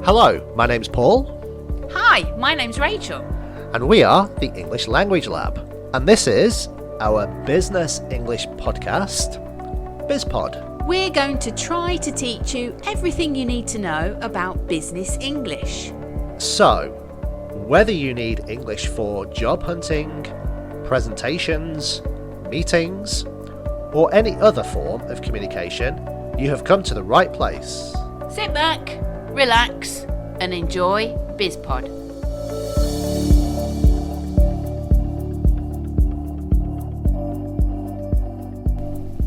Hello, my name's Paul. Hi, my name's Rachel. And we are the English Language Lab. And this is our business English podcast, Bizpod. We're going to try to teach you everything you need to know about business English. So, whether you need English for job hunting, presentations, meetings, or any other form of communication, you have come to the right place. Sit back, relax, and enjoy Bizpod.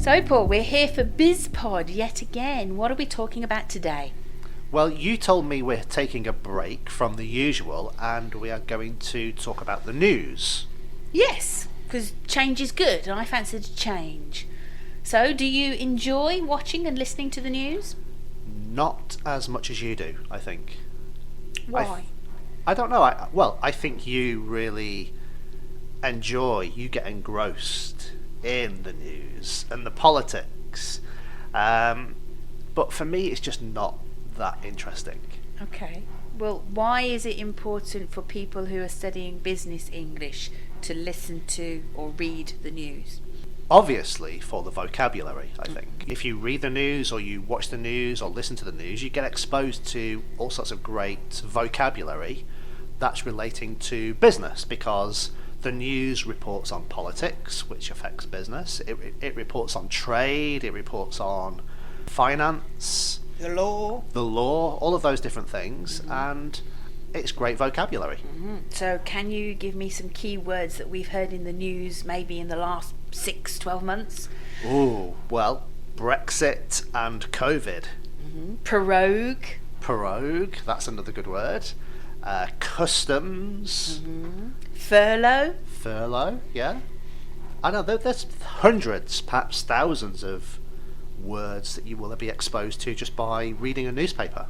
So, Paul, we're here for Bizpod yet again. What are we talking about today? Well, you told me we're taking a break from the usual and we are going to talk about the news. Yes, because change is good and I fancied a change. So, do you enjoy watching and listening to the news? Not as much as you do, I think. Why? I don't know. I think you really you get engrossed in the news and the politics. But for me, it's just not that interesting. Okay. Well, why is it important for people who are studying business English to listen to or read the news? Obviously, for the vocabulary, I think. If you read the news or you watch the news or listen to the news, you get exposed to all sorts of great vocabulary that's relating to business, because the news reports on politics, which affects business. It reports on trade, it reports on finance, The law, all of those different things, and it's great vocabulary. So can you give me some key words that we've heard in the news maybe in the last 6-12 months? Ooh, well, Brexit and COVID. Prorogue, that's another good word. Customs. Furlough, yeah. I know there's hundreds, perhaps thousands of words that you will be exposed to just by reading a newspaper.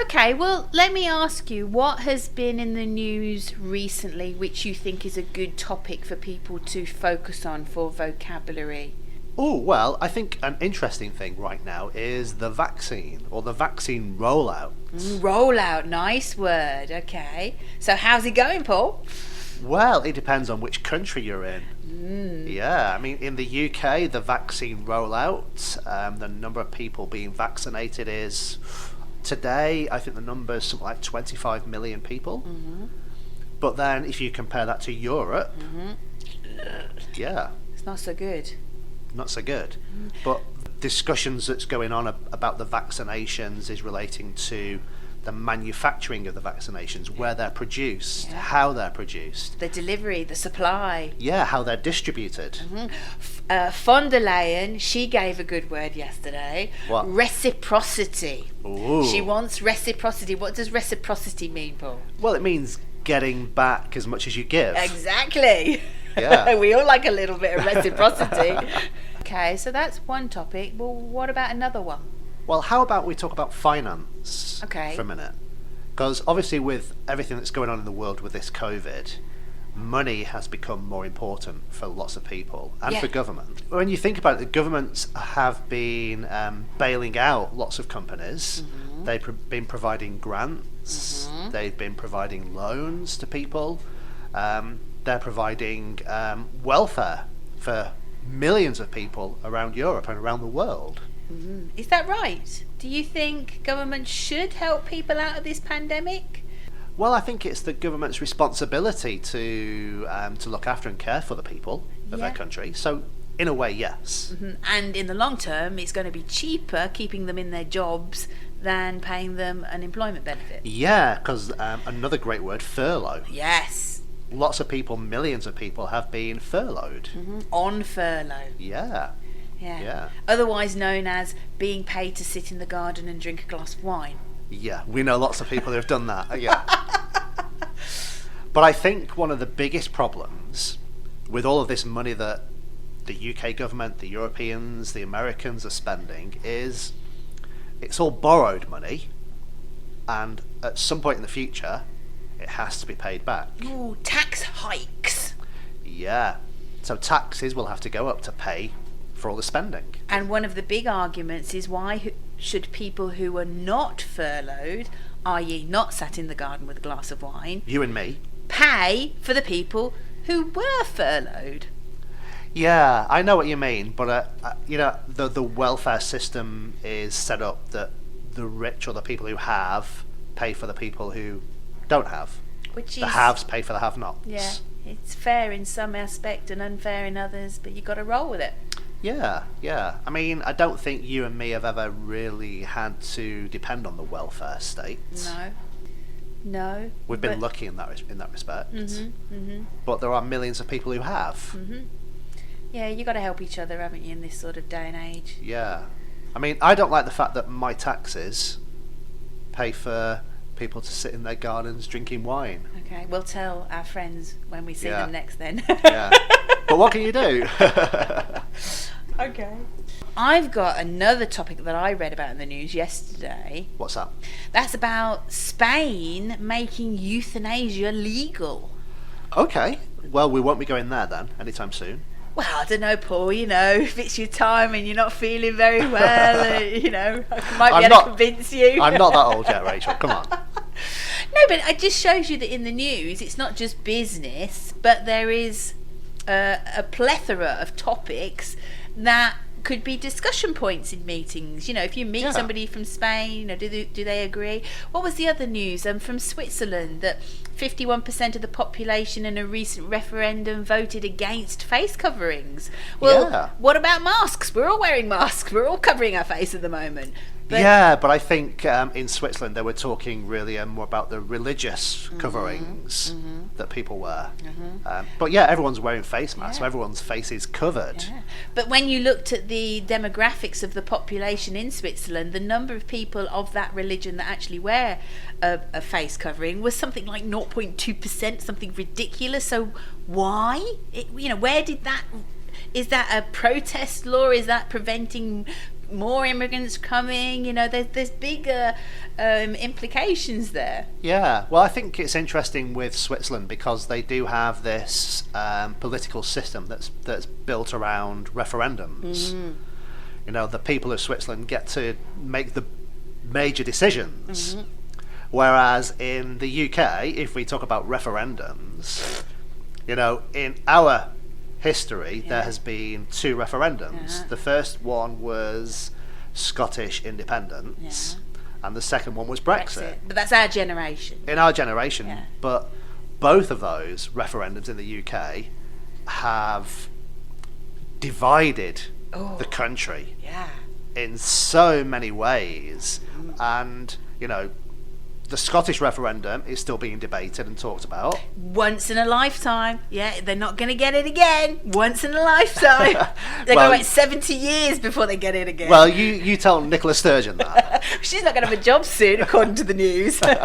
Okay, well, let me ask you, what has been in the news recently which you think is a good topic for people to focus on for vocabulary? Oh, well, I think an interesting thing right now is the vaccine, or the vaccine rollout. Rollout, nice word, okay. So how's it going, Paul? Well, it depends on which country you're in. Yeah, I mean, in the UK, the vaccine rollout, the number of people being vaccinated is... Today, I think the number is something like 25 million people. But then, if you compare that to Europe, yeah, It's not so good. not so good. But discussions that's going on about the vaccinations is relating to the manufacturing of the vaccinations, where they're produced, how they're produced. The delivery, the supply. Yeah, how they're distributed. Von der Leyen, she gave a good word yesterday. What? Reciprocity. Ooh. She wants reciprocity. What does reciprocity mean, Paul? Well, it means getting back as much as you give. Exactly. Yeah. We all like a little bit of reciprocity. Okay, so that's one topic. Well, what about another one? Well, how about we talk about finance for a minute? Because obviously with everything that's going on in the world with this COVID, money has become more important for lots of people and for government. When you think about it, the governments have been bailing out lots of companies. They've been providing grants. They've been providing loans to people. They're providing welfare for millions of people around Europe and around the world. Is that right? Do you think government should help people out of this pandemic? Well, I think it's the government's responsibility to look after and care for the people of their country. So, in a way, yes. And in the long term, it's going to be cheaper keeping them in their jobs than paying them an employment benefit. Yeah, because another great word, furlough. Yes. Lots of people, millions of people have been furloughed. On furlough. Yeah. Yeah. Otherwise known as being paid to sit in the garden and drink a glass of wine. Yeah, we know lots of people who have done that. Yeah. But I think one of the biggest problems with all of this money that the UK government, the Europeans, the Americans are spending is it's all borrowed money, and at some point in the future it has to be paid back. Ooh, tax hikes. Yeah. So taxes will have to go up to pay for all the spending. And one of the big arguments is why should people who are not furloughed, i.e. not sat in the garden with a glass of wine, you and me, pay for the people who were furloughed? Yeah, I know what you mean, but the welfare system is set up that the rich or the people who have pay for the people who don't have. Which is, the haves pay for the have-nots. Yeah, it's fair in some aspect and unfair in others, but you got to roll with it. Yeah. I mean, I don't think you and me have ever really had to depend on the welfare state. No. We've been lucky in that respect. Mm-hmm. But there are millions of people who have. Mm-hmm. Yeah, you got to help each other, haven't you, in this sort of day and age? Yeah. I mean, I don't like the fact that my taxes pay for people to sit in their gardens drinking wine. Okay, we'll tell our friends when we see them next then. Yeah. But what can you do? Okay. I've got another topic that I read about in the news yesterday. What's that? That's about Spain making euthanasia legal. Okay. Well, we won't be going there then anytime soon. Well, I don't know, Paul, if it's your time and you're not feeling very well, I might be able to convince you. I'm not that old yet, Rachel, come on. No, but it just shows you that in the news, it's not just business, but there is a plethora of topics that could be discussion points in meetings. If you meet somebody from Spain, do they agree? What was the other news from Switzerland, that 51% of the population in a recent referendum voted against face coverings? Well, what about masks? We're all wearing masks. We're all covering our face at the moment. But I think in Switzerland they were talking really more about the religious coverings that people wear. But everyone's wearing face masks, so everyone's face is covered. Yeah. But when you looked at the demographics of the population in Switzerland, the number of people of that religion that actually wear a face covering was something like 0.2%, something ridiculous. So why? Where did that... Is that a protest law? Is that preventing more immigrants coming? There's bigger implications there. Yeah, well, I think it's interesting with Switzerland because they do have this political system that's built around referendums. The people of Switzerland get to make the major decisions, whereas in the UK, if we talk about referendums, in our history, there has been 2 referendums. The first one was Scottish independence, and the second one was Brexit. But that's our generation. In our generation, but both of those referendums in the UK have divided the country in so many ways, and the Scottish referendum is still being debated and talked about. Once in a lifetime. Yeah, they're not going to get it again. Once in a lifetime. They're going to wait 70 years before they get it again. Well, you tell Nicola Sturgeon that. She's not going to have a job soon, according to the news. But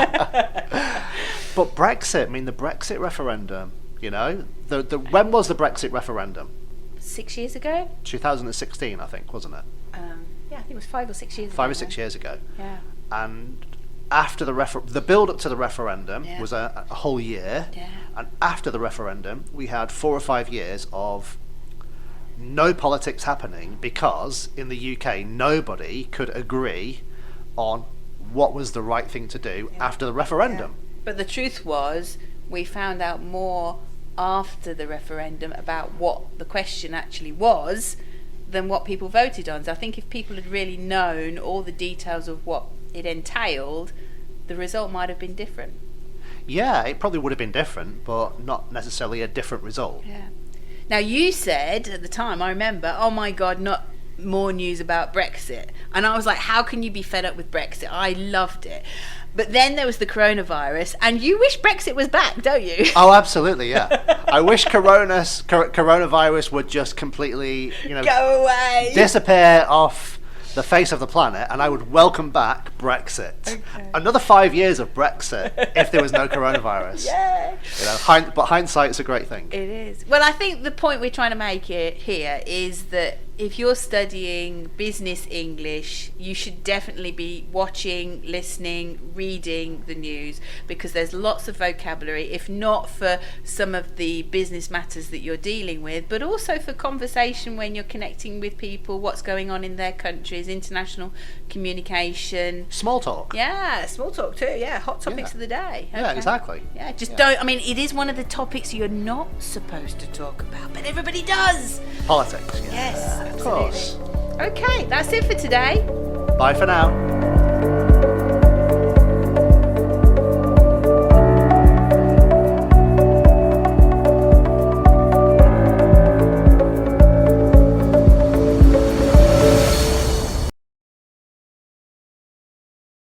Brexit, the Brexit referendum, when was the Brexit referendum? 6 years ago? 2016, I think, wasn't it? I think it was 5 or 6 years ago. 5 or 6 years ago. Yeah. And after the build-up to the referendum was a whole year, and after the referendum we had 4 or 5 years of no politics happening because in the UK nobody could agree on what was the right thing to do after the referendum. But the truth was, we found out more after the referendum about what the question actually was than what people voted on. So I think if people had really known all the details of what it entailed, the result might have been different. Yeah, it probably would have been different, but not necessarily a different result. Yeah. Now, you said at the time, I remember, oh my God, not more news about Brexit. And I was like, how can you be fed up with Brexit? I loved it. But then there was the coronavirus, and you wish Brexit was back, don't you? Oh, absolutely, yeah. I wish coronavirus would just completely, go away, disappear off the face of the planet, and I would welcome back Brexit. Okay. Another 5 years of Brexit if there was no coronavirus. Yeah. But hindsight's a great thing. It is. Well, I think the point we're trying to make here is that if you're studying business English, you should definitely be watching, listening, reading the news, because there's lots of vocabulary, if not for some of the business matters that you're dealing with, but also for conversation when you're connecting with people, what's going on in their countries, international communication. Small talk. Yeah, small talk too. Yeah, hot topics of the day. Okay. Yeah, exactly. Yeah, just don't, I mean, it is one of the topics you're not supposed to talk about, but everybody does. Politics. Yeah. Yes, Of course. Okay, that's it for today. Bye for now.